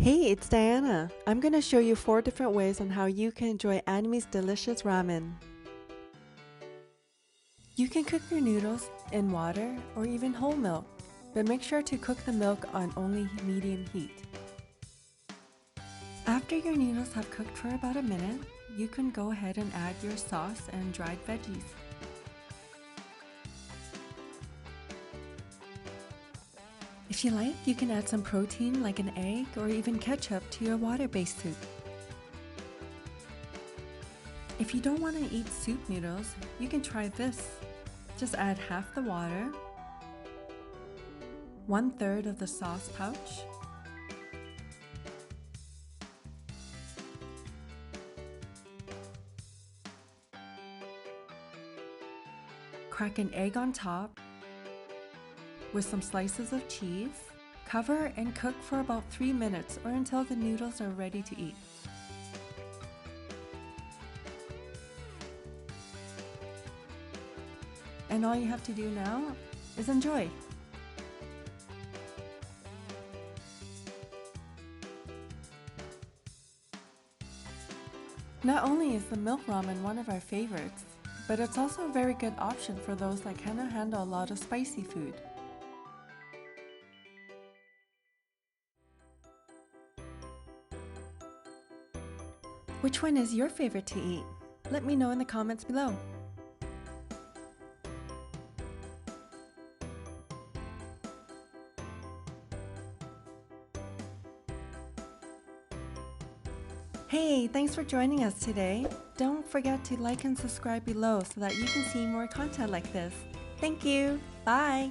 Hey, it's Diana. I'm going to show you 4 different ways on how you can enjoy Atomy's delicious ramen. You can cook your noodles in water or even whole milk, but make sure to cook the milk on only medium heat. After your noodles have cooked for about a minute, you can go ahead and add your sauce and dried veggies. If you like, you can add some protein like an egg or even ketchup to your water-based soup. If you don't want to eat soup noodles, you can try this. Just add half the water, 1/3 of the sauce pouch, crack an egg on top with some slices of cheese. Cover and cook for about 3 minutes or until the noodles are ready to eat. And all you have to do now is enjoy. Not only is the milk ramen one of our favorites, but it's also a very good option for those that cannot handle a lot of spicy food. Which one is your favorite to eat? Let me know in the comments below. Hey, thanks for joining us today. Don't forget to like and subscribe below so that you can see more content like this. Thank you. Bye.